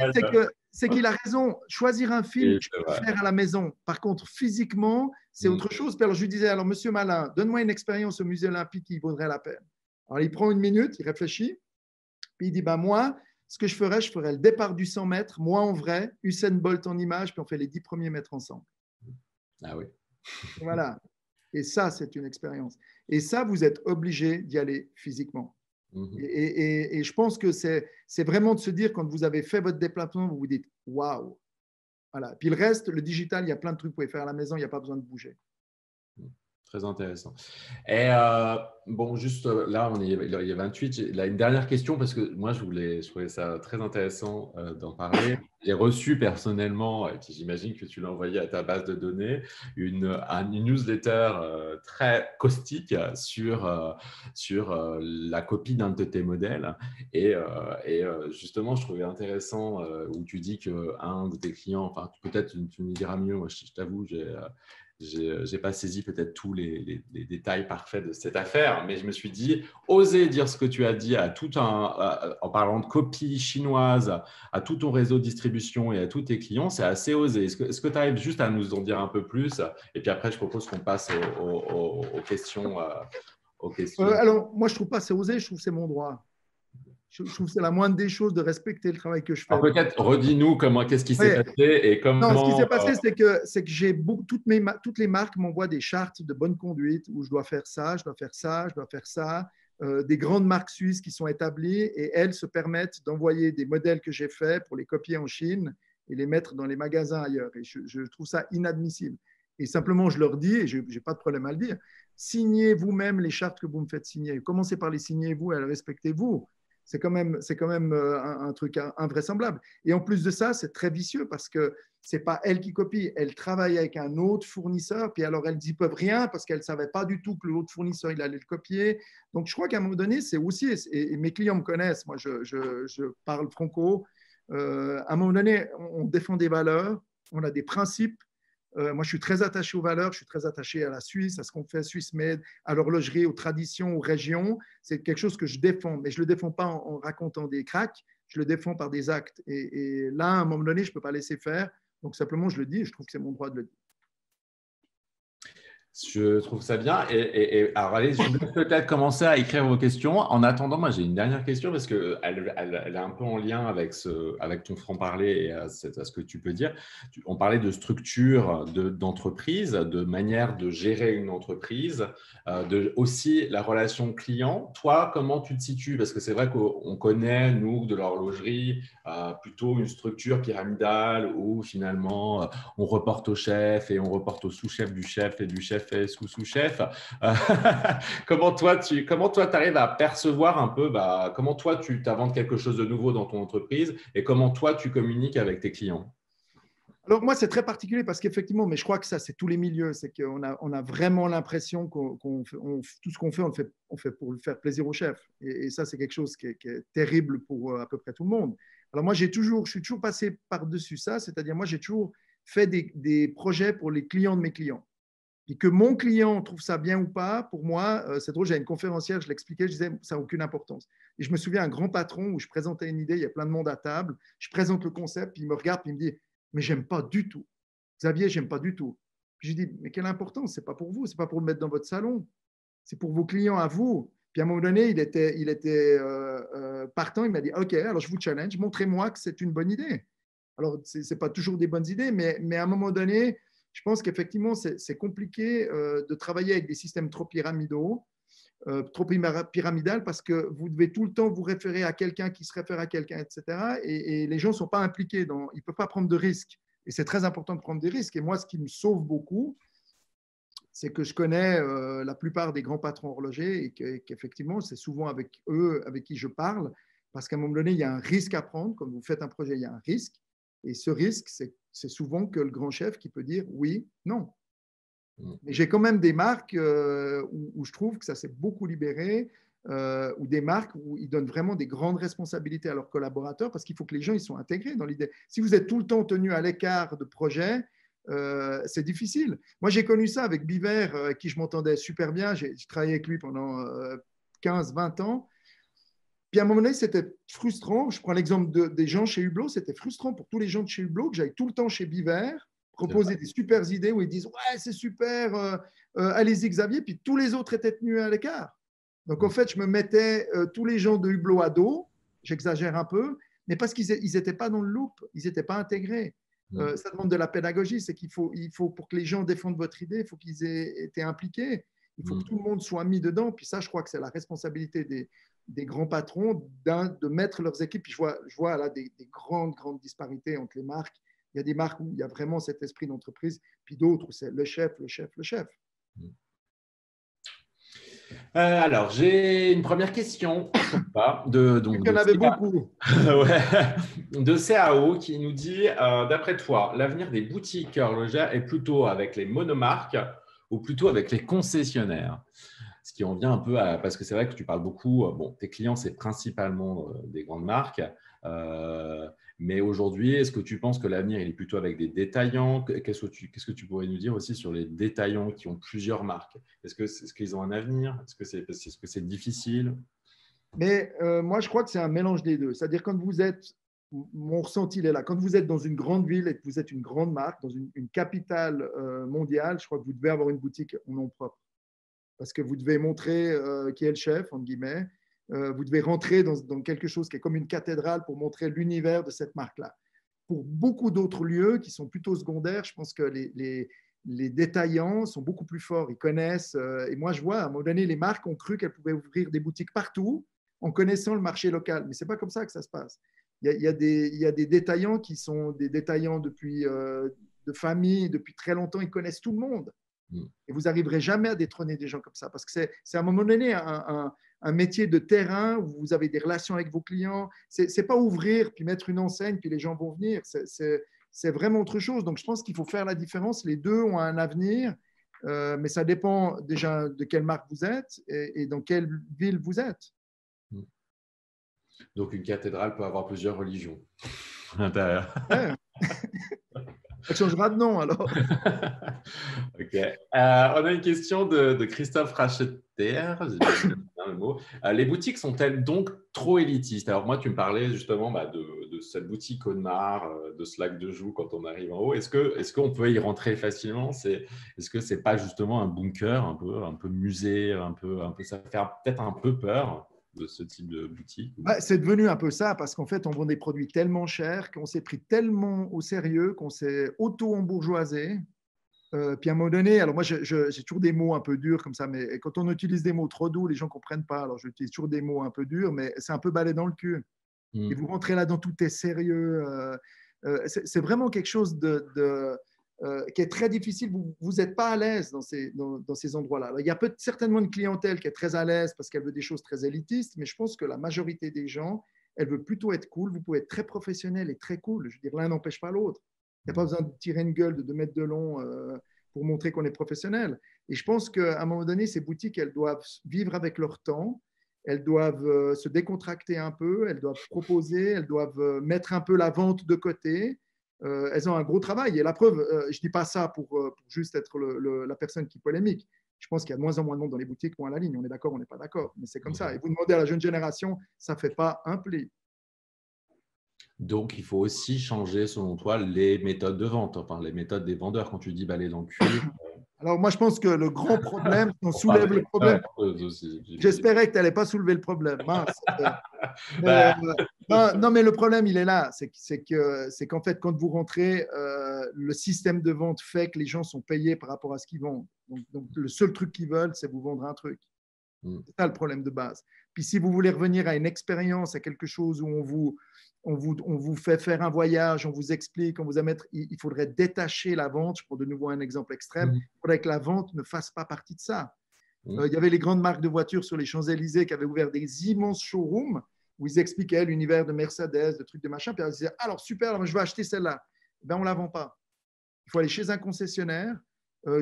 c'est qu'il a raison. Choisir un film, je peux le faire à la maison. Par contre, physiquement, c'est autre chose. Alors, je lui disais, alors, monsieur Malin, donne-moi une expérience au musée olympique qui vaudrait la peine. Alors, il prend une minute, il réfléchit, puis il dit, bah, moi, ce que je ferais le départ du 100 mètres, moi en vrai, Usain Bolt en image, puis on fait les 10 premiers mètres ensemble. Ah oui. Voilà. Et ça, c'est une expérience. Et ça, vous êtes obligé d'y aller physiquement. Et je pense que c'est vraiment de se dire, quand vous avez fait votre déplacement, vous vous dites, waouh. Voilà. Puis le reste, le digital, il y a plein de trucs que vous pouvez faire à la maison, il n'y a pas besoin de bouger. Très intéressant. Et bon, juste là, il y a 28. Là, une dernière question, parce que moi, je trouvais ça très intéressant d'en parler. J'ai reçu personnellement, et puis j'imagine que tu l'as envoyé à ta base de données, une newsletter très caustique sur la copie d'un de tes modèles. Et justement, je trouvais intéressant où tu dis qu'un de tes clients, enfin, peut-être tu me diras mieux, moi, je t'avoue, je n'ai pas saisi peut-être tous les détails parfaits de cette affaire, mais je me suis dit, oser dire ce que tu as dit en parlant de copie chinoise, à tout ton réseau de distribution et à tous tes clients, c'est assez osé. Est-ce que tu arrives juste à nous en dire un peu plus? Et puis après, je propose qu'on passe aux questions. Alors, moi, je ne trouve pas c'est osé, je trouve que c'est mon droit. Je trouve que c'est la moindre des choses de respecter le travail que je fais. Alors peut-être redis-nous qu'est-ce qui s'est passé et comment. Non, ce qui s'est passé, c'est que j'ai toutes les marques m'envoient des chartes de bonne conduite où je dois faire ça, je dois faire ça, je dois faire ça. Des grandes marques suisses qui sont établies et elles se permettent d'envoyer des modèles que j'ai faits pour les copier en Chine et les mettre dans les magasins ailleurs. Et je trouve ça inadmissible. Et simplement, je leur dis, et je n'ai pas de problème à le dire, signez vous-même les chartes que vous me faites signer. Commencez par les signer vous et respectez-vous. c'est quand même un truc invraisemblable. Et en plus de ça, c'est très vicieux parce que c'est pas elle qui copie, elle travaille avec un autre fournisseur, puis alors elles n'y peuvent rien parce qu'elles ne savaient pas du tout que l'autre fournisseur il allait le copier. Donc je crois qu'à un moment donné, c'est aussi, et mes clients me connaissent, moi je parle franco, à un moment donné, on défend des valeurs, on a des principes. Moi, je suis très attaché aux valeurs, je suis très attaché à la Suisse, à ce qu'on fait Suisse Med, à l'horlogerie, aux traditions, aux régions. C'est quelque chose que je défends, mais je ne le défends pas en racontant des cracks, je le défends par des actes. Et là, à un moment donné, je ne peux pas laisser faire. Donc, simplement, je le dis et je trouve que c'est mon droit de le dire. Je trouve ça bien. Alors, allez, je vous laisse peut-être commencer à écrire vos questions. En attendant, moi, j'ai une dernière question parce qu'elle est un peu en lien avec ton franc-parler et à ce que tu peux dire. On parlait de structure d'entreprise, de manière de gérer une entreprise, aussi la relation client. Toi, comment tu te situes? Parce que c'est vrai qu'on connaît, nous, de l'horlogerie, plutôt une structure pyramidale où finalement, on reporte au chef et on reporte au sous-chef du chef et du chef et sous-sous-chef. Euh, comment toi, tu arrives à percevoir un peu, comment toi, tu t'inventes quelque chose de nouveau dans ton entreprise et comment toi, tu communiques avec tes clients? Alors moi, c'est très particulier parce qu'effectivement, mais je crois que ça, c'est tous les milieux, c'est on a vraiment l'impression tout ce qu'on fait, on fait pour faire plaisir au chef. Et ça, c'est quelque chose qui est terrible pour à peu près tout le monde. Alors moi, je suis toujours passé par-dessus ça, c'est-à-dire moi, j'ai toujours fait des projets pour les clients de mes clients. Et que mon client trouve ça bien ou pas, pour moi, c'est drôle, j'avais une conférencière, je l'expliquais, je disais, ça n'a aucune importance. Et je me souviens, un grand patron où je présentais une idée, il y a plein de monde à table, je présente le concept, puis il me regarde, puis il me dit, mais j'aime pas du tout. Xavier, j'aime pas du tout. Puis je dis, mais quelle importance, c'est pas pour vous, c'est pas pour le mettre dans votre salon, c'est pour vos clients à vous. Puis à un moment donné, il était partant, il m'a dit, OK, alors je vous challenge, montrez-moi que c'est une bonne idée. Alors, ce n'est pas toujours des bonnes idées, mais à un moment donné, je pense qu'effectivement, c'est compliqué de travailler avec des systèmes trop pyramidaux, trop pyramidal parce que vous devez tout le temps vous référer à quelqu'un qui se réfère à quelqu'un, etc. Et les gens ne sont pas impliqués, ils ne peuvent pas prendre de risques. Et c'est très important de prendre des risques. Et moi, ce qui me sauve beaucoup, c'est que je connais la plupart des grands patrons horlogers et qu'effectivement, c'est souvent avec eux avec qui je parle parce qu'à un moment donné, il y a un risque à prendre. Quand vous faites un projet, il y a un risque. Et ce risque, c'est souvent que le grand chef qui peut dire oui, non. Mais j'ai quand même des marques où je trouve que ça s'est beaucoup libéré, ou des marques où ils donnent vraiment des grandes responsabilités à leurs collaborateurs parce qu'il faut que les gens ils soient intégrés dans l'idée. Si vous êtes tout le temps tenu à l'écart de projet, c'est difficile. Moi, j'ai connu ça avec Biver, avec qui je m'entendais super bien. J'ai travaillé avec lui pendant 15-20 ans. Puis à un moment donné, c'était frustrant. Je prends l'exemple des gens chez Hublot. C'était frustrant pour tous les gens de chez Hublot que j'aille tout le temps chez Biver proposer des super idées où ils disent ouais, c'est super, allez-y Xavier. Puis tous les autres étaient tenus à l'écart. Donc en fait, je me mettais tous les gens de Hublot à dos, j'exagère un peu, mais parce qu'ils n'étaient pas dans le loop, ils n'étaient pas intégrés. Ça demande de la pédagogie, c'est qu'il faut, pour que les gens défendent votre idée, il faut qu'ils aient été impliqués, il faut que tout le monde soit mis dedans. Puis ça, je crois que c'est la responsabilité des grands patrons de mettre leurs équipes. Puis je vois là des grandes disparités entre les marques. Il y a des marques où il y a vraiment cet esprit d'entreprise, puis d'autres où c'est le chef, le chef, le chef. Alors, j'ai une première question Il y en avait beaucoup. Ouais, de CAO qui nous dit, d'après toi, l'avenir des boutiques horlogères est plutôt avec les monomarques ou plutôt avec les concessionnaires? Ce qui en vient un peu parce que c'est vrai que tu parles beaucoup, bon, tes clients, c'est principalement des grandes marques, mais aujourd'hui, est-ce que tu penses que l'avenir, il est plutôt avec des détaillants? Qu'est-ce que tu pourrais nous dire aussi sur les détaillants qui ont plusieurs marques? Est-ce qu'ils ont un avenir? Est-ce que c'est difficile? Mais moi, je crois que c'est un mélange des deux. C'est-à-dire, quand vous êtes, mon ressenti il est là, quand vous êtes dans une grande ville et que vous êtes une grande marque, dans une capitale mondiale, je crois que vous devez avoir une boutique en nom propre. Parce que vous devez montrer qui est le chef, entre guillemets. Vous devez rentrer dans quelque chose qui est comme une cathédrale pour montrer l'univers de cette marque-là. Pour beaucoup d'autres lieux qui sont plutôt secondaires, je pense que les détaillants sont beaucoup plus forts, ils connaissent. Et moi, je vois, à un moment donné, les marques ont cru qu'elles pouvaient ouvrir des boutiques partout en connaissant le marché local. Mais ce n'est pas comme ça que ça se passe. Il y a des détaillants qui sont des détaillants depuis de famille, depuis très longtemps, ils connaissent tout le monde. Et vous n'arriverez jamais à détrôner des gens comme ça. Parce que c'est à un moment donné un métier de terrain où vous avez des relations avec vos clients. Ce n'est pas ouvrir, puis mettre une enseigne, puis les gens vont venir. C'est vraiment autre chose. Donc, je pense qu'il faut faire la différence. Les deux ont un avenir, mais ça dépend déjà de quelle marque vous êtes et dans quelle ville vous êtes. Donc, une cathédrale peut avoir plusieurs religions à l'intérieur. Ouais. Elle changera de nom alors. Ok. On a une question de Christophe Racheter. J'ai bien le mot. Les boutiques sont-elles donc trop élitistes? Alors moi, tu me parlais justement de cette boutique Audemars, de ce lac de Joux quand on arrive en haut. Est-ce qu'on peut y rentrer facilement? Est-ce que c'est pas justement un bunker, un peu musée, ça fait peut-être un peu peur de ce type de boutique? C'est devenu un peu ça parce qu'en fait, on vend des produits tellement chers qu'on s'est pris tellement au sérieux qu'on s'est auto-embourgeoisé. Puis à un moment donné, alors moi j'ai toujours des mots un peu durs comme ça, mais quand on utilise des mots trop doux, les gens ne comprennent pas. Alors j'utilise toujours des mots un peu durs, mais c'est un peu balai dans le cul. Et vous rentrez là-dedans, tout est sérieux. C'est vraiment quelque chose qui est très difficile. Vous n'êtes pas à l'aise dans ces endroits-là. Alors, il y a certainement une clientèle qui est très à l'aise parce qu'elle veut des choses très élitistes, mais je pense que la majorité des gens, elle veut plutôt être cool. Vous pouvez être très professionnel et très cool. Je veux dire, l'un n'empêche pas l'autre. Il n'y a pas besoin de tirer une gueule de 2 mètres de long pour montrer qu'on est professionnel. Et je pense qu'à un moment donné, ces boutiques, elles doivent vivre avec leur temps. Elles doivent se décontracter un peu, elles doivent proposer, elles doivent mettre un peu la vente de côté. Elles ont un gros travail. Et la preuve, je ne dis pas ça pour juste être la personne qui polémique. Je pense qu'il y a de moins en moins de monde dans les boutiques pour la ligne. On est d'accord, on n'est pas d'accord. Mais c'est comme ça. Et vous demandez à la jeune génération, ça ne fait pas un pli. Donc, il faut aussi changer, selon toi, les méthodes de vente, enfin, les méthodes des vendeurs. Quand tu dis balai dans le cul. Alors, moi, je pense que le grand problème, si on soulève le problème, j'espérais que tu n'allais pas soulever le problème. Mince. Mais, non, mais le problème, il est là. C'est qu'en fait, quand vous rentrez, le système de vente fait que les gens sont payés par rapport à ce qu'ils vendent. Donc le seul truc qu'ils veulent, c'est vous vendre un truc. C'est ça le problème de base. Puis si vous voulez revenir à une expérience, à quelque chose où on vous fait faire un voyage, on vous explique, on vous amène, il faudrait détacher la vente. Je prends de nouveau un exemple extrême. Il faudrait que la vente ne fasse pas partie de ça. Il y avait les grandes marques de voitures sur les Champs-Élysées qui avaient ouvert des immenses showrooms où ils expliquaient l'univers de Mercedes, de trucs de machin. Puis ils disaient, alors super, alors je vais acheter celle-là. Ben, on ne la vend pas. Il faut aller chez un concessionnaire.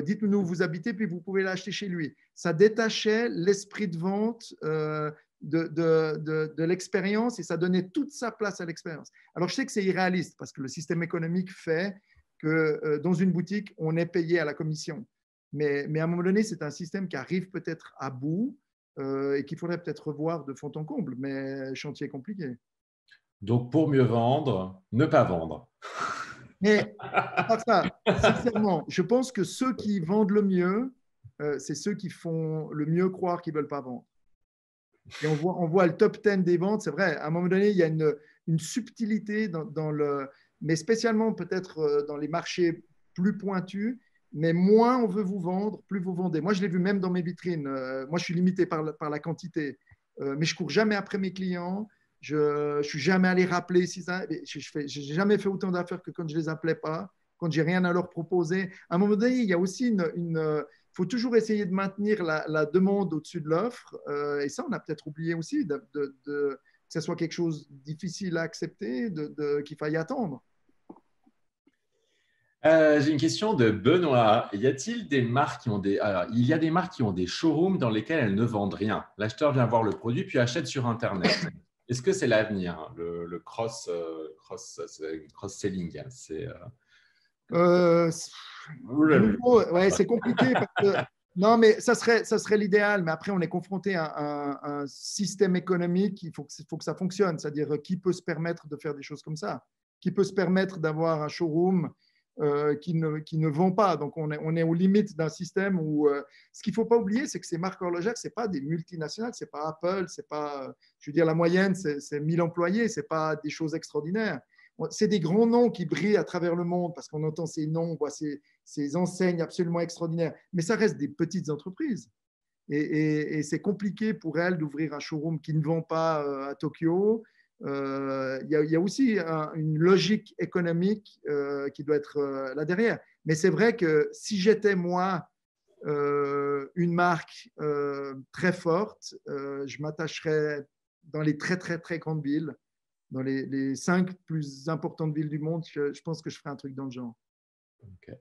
Dites-nous où vous habitez, puis vous pouvez l'acheter chez lui. Ça détachait l'esprit de vente de l'expérience et ça donnait toute sa place à l'expérience. Alors, je sais que c'est irréaliste parce que le système économique fait que dans une boutique, on est payé à la commission. Mais à un moment donné, c'est un système qui arrive peut-être à bout et qu'il faudrait peut-être revoir de fond en comble, mais chantier compliqué. Donc, pour mieux vendre, ne pas vendre. Mais à part ça, sincèrement, je pense que ceux qui vendent le mieux, c'est ceux qui font le mieux croire qu'ils ne veulent pas vendre. Et on voit le top 10 des ventes, c'est vrai, à un moment donné, il y a une subtilité dans mais spécialement peut-être dans les marchés plus pointus, mais moins on veut vous vendre, plus vous vendez. Moi, je l'ai vu même dans mes vitrines. Moi, je suis limité par la quantité, mais je ne cours jamais après mes clients. Je ne suis jamais allé rappeler si ça. Je n'ai jamais fait autant d'affaires que quand je ne les appelais pas, quand j'ai rien à leur proposer. À un moment donné, il y a aussi faut toujours essayer de maintenir la demande au-dessus de l'offre. Et ça, on a peut-être oublié aussi que ce soit quelque chose de difficile à accepter, qu'il faille attendre. J'ai une question de Benoît. Y a-t-il des marques qui ont des… Alors, il y a des marques qui ont des showrooms dans lesquels elles ne vendent rien. L'acheteur vient voir le produit puis achète sur Internet. Est-ce que c'est l'avenir, le cross-selling? De nouveau, ouais, c'est compliqué parce que non, mais ça serait l'idéal. Mais après, on est confronté à un système économique. Il faut que ça fonctionne. C'est-à-dire, qui peut se permettre de faire des choses comme ça? Qui peut se permettre d'avoir un showroom qui ne vend pas? Donc, on est aux limites d'un système où ce qu'il ne faut pas oublier, c'est que ces marques horlogères, ce n'est pas des multinationales, ce n'est pas Apple, c'est pas, je veux dire, la moyenne, c'est 1000 employés, ce n'est pas des choses extraordinaires. C'est des grands noms qui brillent à travers le monde parce qu'on entend ces noms, on voit ces enseignes absolument extraordinaires. Mais ça reste des petites entreprises. Et c'est compliqué pour elles d'ouvrir un showroom qui ne vend pas à Tokyo. Il y a aussi une logique économique qui doit être là derrière. Mais c'est vrai que si j'étais moi une marque très forte, je m'attacherai dans les très, très, très grandes villes, dans les 5 plus importantes villes du monde, je pense que je ferai un truc dans le genre. Ok.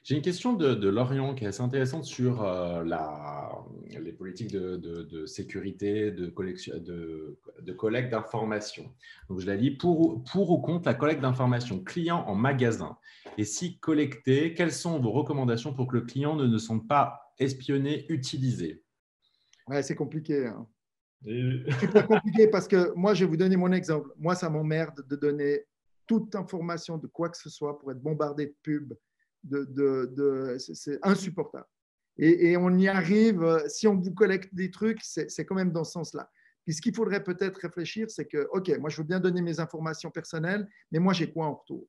J'ai une question de Lorient qui est assez intéressante sur les politiques de sécurité, de collecte d'informations. Donc, je la lis. Pour ou contre la collecte d'informations clients en magasin? Et si collectées, quelles sont vos recommandations pour que le client ne se sente pas espionné, utilisé? Ouais, c'est compliqué, hein. Et- Super compliqué parce que moi, je vais vous donner mon exemple. Moi, ça m'emmerde de donner toute information de quoi que ce soit pour être bombardé de pubs. C'est insupportable. Et on y arrive, si on vous collecte des trucs, c'est quand même dans ce sens-là. Puis ce qu'il faudrait peut-être réfléchir, c'est que, OK, moi, je veux bien donner mes informations personnelles, mais moi, j'ai quoi en retour?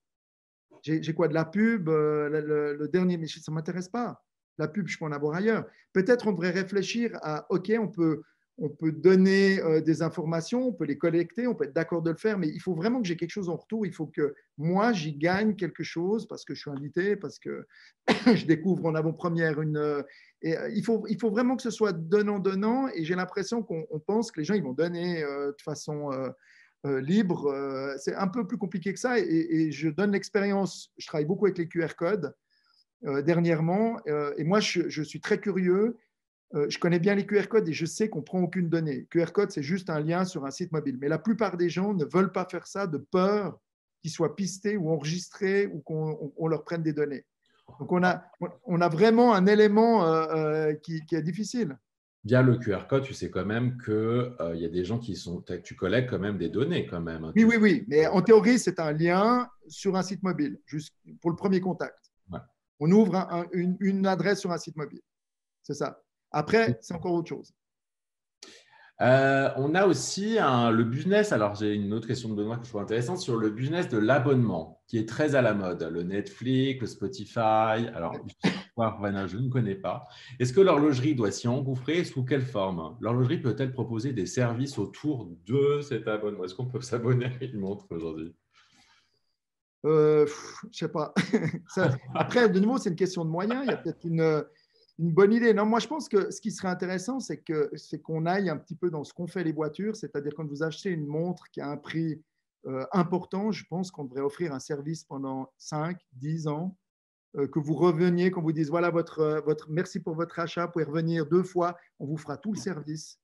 J'ai quoi de la pub? Le dernier, mais ça ne m'intéresse pas. La pub, je peux en avoir ailleurs. Peut-être on devrait réfléchir à, OK, on peut donner des informations, on peut les collecter, on peut être d'accord de le faire, mais il faut vraiment que j'ai quelque chose en retour. Il faut que moi, j'y gagne quelque chose parce que je suis invité, parce que je découvre en avant-première une. Il faut vraiment que ce soit donnant-donnant. Et j'ai l'impression qu'on pense que les gens ils vont donner de façon libre. C'est un peu plus compliqué que ça. Et je donne l'expérience. Je travaille beaucoup avec les QR codes dernièrement. Et moi, je suis très curieux. Je connais bien les QR codes et je sais qu'on ne prend aucune donnée. QR code, c'est juste un lien sur un site mobile. Mais la plupart des gens ne veulent pas faire ça de peur qu'ils soient pistés ou enregistrés ou qu'on leur prenne des données. Donc, on a vraiment un élément qui est difficile. Via le QR code, tu sais quand même qu'il y a des gens tu collectes quand même des données quand même, hein, Oui, oui, oui. Mais en théorie, c'est un lien sur un site mobile, juste pour le premier contact. Ouais. On ouvre une adresse sur un site mobile. C'est ça. Après, c'est encore autre chose. On a aussi le business. Alors, j'ai une autre question de Benoît que je trouve intéressante sur le business de l'abonnement, qui est très à la mode. Le Netflix, le Spotify. Alors, voilà, je ne connais pas. Est-ce que l'horlogerie doit s'y engouffrer? Sous quelle forme? L'horlogerie peut-elle proposer des services autour de cet abonnement? Est-ce qu'on peut s'abonner à une montre aujourd'hui? Je sais pas. Après, de nouveau, c'est une question de moyens. Il y a peut-être une bonne idée. Non, moi, je pense que ce qui serait intéressant, c'est qu'on aille un petit peu dans ce qu'ont fait les voitures, c'est-à-dire quand vous achetez une montre qui a un prix important, je pense qu'on devrait offrir un service pendant 5, 10 ans, que vous reveniez, qu'on vous dise, voilà, merci pour votre achat, vous pouvez revenir 2 fois, on vous fera tout le service.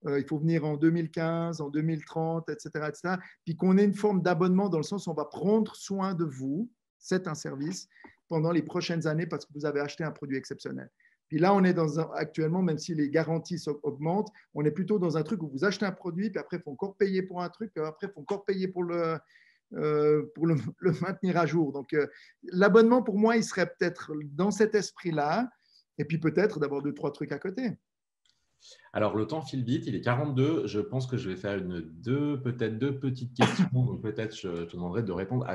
Il faut venir en 2015, en 2030, etc., etc. Puis qu'on ait une forme d'abonnement dans le sens où on va prendre soin de vous, c'est un service, pendant les prochaines années parce que vous avez acheté un produit exceptionnel. Puis là, on est actuellement, même si les garanties augmentent, on est plutôt dans un truc où vous achetez un produit, puis après, il faut encore payer pour un truc, puis après, il faut encore payer pour le maintenir à jour. Donc, l'abonnement, pour moi, il serait peut-être dans cet esprit-là, et puis peut-être d'avoir 2, 3 trucs à côté. Alors, le temps file vite, il est 42. Je pense que je vais faire peut-être deux petites questions. Donc, peut-être je te demanderai de répondre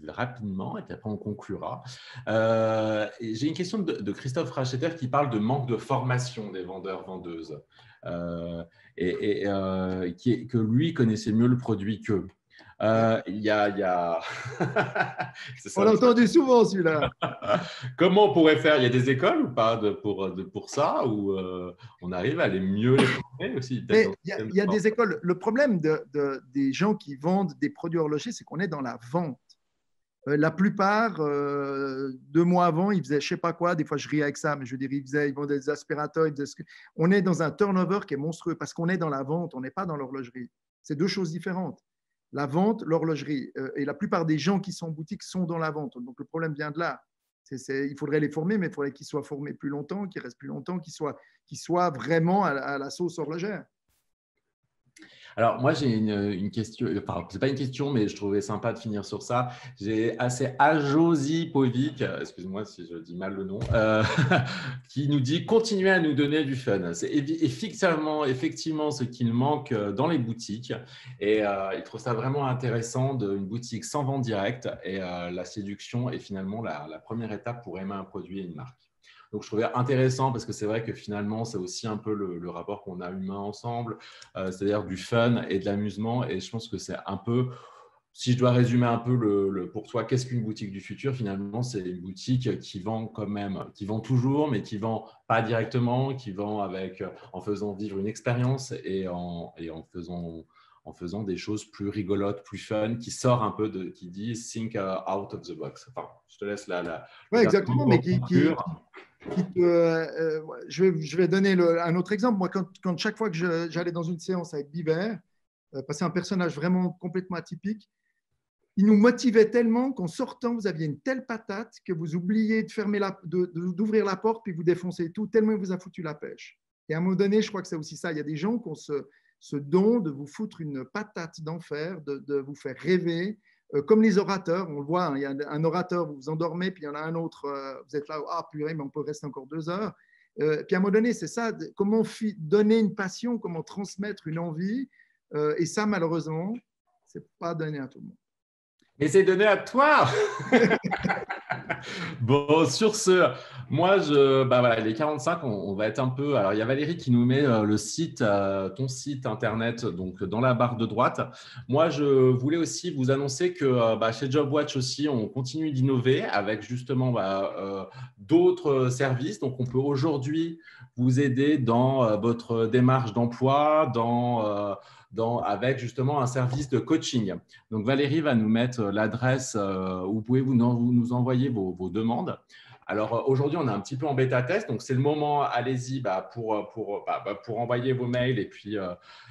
rapidement et puis après on conclura. J'ai une question de Christophe Racheter qui parle de manque de formation des vendeurs-vendeuses que lui connaissait mieux le produit qu'eux. Il y a... C'est On ça. l'a entendu souvent, celui-là. Comment on pourrait faire? Il y a des écoles ou pas pour ça? Ou on arrive à mieux les former aussi peut-être dans Mais le il système de y a des formation. écoles. Le problème des gens qui vendent des produits horlogers, c'est qu'on est dans la vente. La plupart, 2 mois avant, ils faisaient je ne sais pas quoi. Des fois, je ris avec ça, mais je veux dire, ils vendaient des aspirateurs. On est dans un turnover qui est monstrueux parce qu'on est dans la vente, on n'est pas dans l'horlogerie. C'est 2 choses différentes. La vente, l'horlogerie. Et la plupart des gens qui sont en boutique sont dans la vente. Donc, le problème vient de là. Il faudrait les former, mais il faudrait qu'ils soient formés plus longtemps, qu'ils restent plus longtemps, qu'ils soient vraiment à la sauce horlogère. Alors, moi, j'ai une question, enfin, ce n'est pas une question, mais je trouvais sympa de finir sur ça. J'ai assez Ajosi Povic, excuse-moi si je dis mal le nom, qui nous dit continuez à nous donner du fun. C'est effectivement ce qu'il manque dans les boutiques. Et il trouve ça vraiment intéressant d'une boutique sans vente directe. Et la séduction est finalement la première étape pour aimer un produit et une marque. Donc, je trouvais intéressant parce que c'est vrai que finalement, c'est aussi un peu le rapport qu'on a humain ensemble, c'est-à-dire du fun et de l'amusement. Et je pense que c'est un peu si je dois résumer un peu pour toi, qu'est-ce qu'une boutique du futur? Finalement, c'est une boutique qui vend quand même, qui vend toujours, mais qui vend pas directement, qui vend en faisant vivre une expérience et en faisant des choses plus rigolotes, plus fun, qui sort un peu qui dit think out of the box. Enfin, je te laisse Oui, le dernier exactement, mot mais pour conclure. je vais donner un autre exemple. Moi, quand chaque fois que j'allais dans une séance avec Biver, parce que c'est un personnage vraiment complètement atypique, il nous motivait tellement qu'en sortant, vous aviez une telle patate que vous oubliez de fermer d'ouvrir la porte puis vous défoncez tout, tellement il vous a foutu la pêche. Et à un moment donné, je crois que c'est aussi ça. Il y a des gens qui ont ce don de vous foutre une patate d'enfer, de vous faire rêver, comme les orateurs. On le voit, hein, il y a un orateur, vous vous endormez, puis il y en a un autre, vous êtes là, ah purée, mais on peut rester encore 2 heures. Puis à un moment donné, c'est ça, comment donner une passion, comment transmettre une envie. Et ça, malheureusement, c'est pas donné à tout le monde. Et c'est donné à toi. Bon, sur ce, moi, bah voilà, les 45, on va être un peu. Alors, il y a Valérie qui nous met le site, ton site internet, donc dans la barre de droite. Moi, je voulais aussi vous annoncer que bah, chez JobWatch aussi, on continue d'innover avec justement d'autres services. Donc, on peut aujourd'hui vous aider dans votre démarche d'emploi, avec justement un service de coaching. Donc, Valérie va nous mettre l'adresse où vous pouvez nous envoyer vos demandes. Alors, aujourd'hui, on est un petit peu en bêta test, donc c'est le moment, allez-y pour envoyer vos mails. Et puis,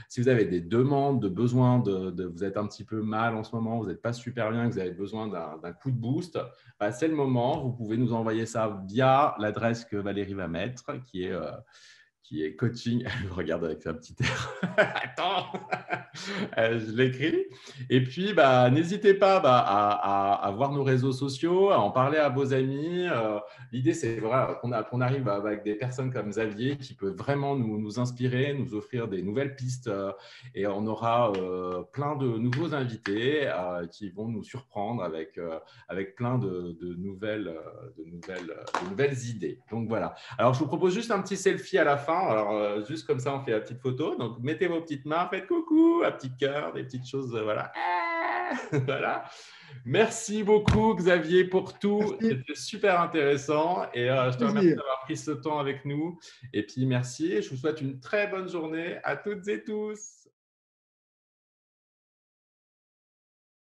si vous avez des demandes, de besoins, vous êtes un petit peu mal en ce moment, vous n'êtes pas super bien, que vous avez besoin d'un coup de boost, bah, c'est le moment. Vous pouvez nous envoyer ça via l'adresse que Valérie va mettre, qui est coaching. Elle me regarde avec un petit air. Attends, je l'écris. Et puis, bah, n'hésitez pas à voir nos réseaux sociaux, à en parler à vos amis. L'idée, c'est voilà, qu'on arrive avec des personnes comme Xavier qui peuvent vraiment nous inspirer, nous offrir des nouvelles pistes. Et on aura plein de nouveaux invités qui vont nous surprendre avec plein de nouvelles idées. Donc, voilà. Alors, je vous propose juste un petit selfie à la fin. Alors, juste comme ça, on fait la petite photo. Donc, mettez vos petites mains, faites coucou, un petit cœur, des petites choses. Voilà. Voilà. Merci beaucoup, Xavier, pour tout. Merci. C'était super intéressant. Et je te remercie Plaisir. d'avoir pris ce temps avec nous. Et puis, merci. Je vous souhaite une très bonne journée à toutes et tous.